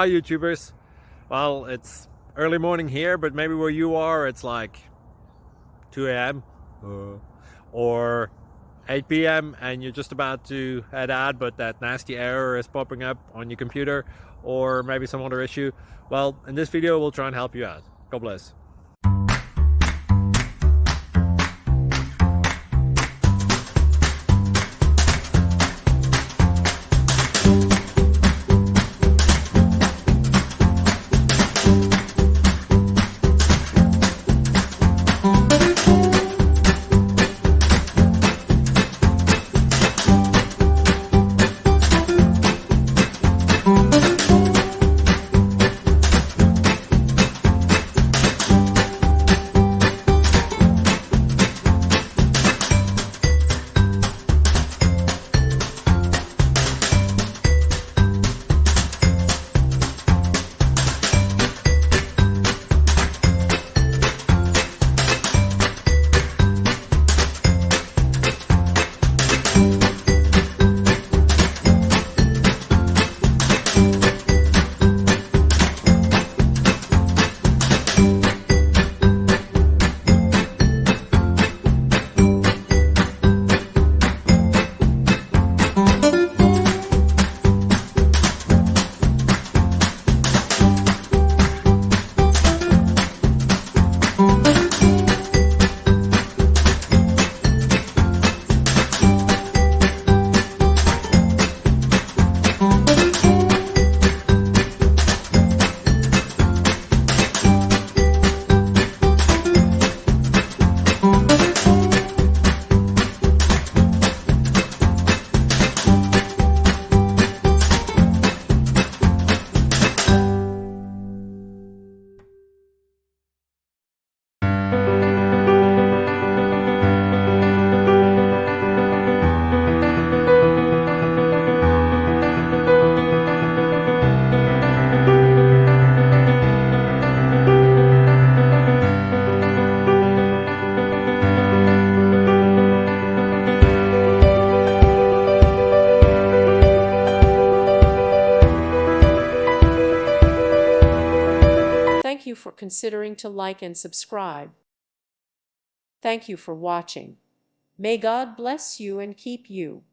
Hi YouTubers. Well, it's early morning here, but maybe where you are it's like 2 a.m. or 8 p.m. and you're just about to head out, but that nasty error is popping up on your computer, or maybe some other issue. Well, in this video we'll try and help you out. God bless. Thank you for considering to like and subscribe. Thank you for watching. May God bless you and keep you.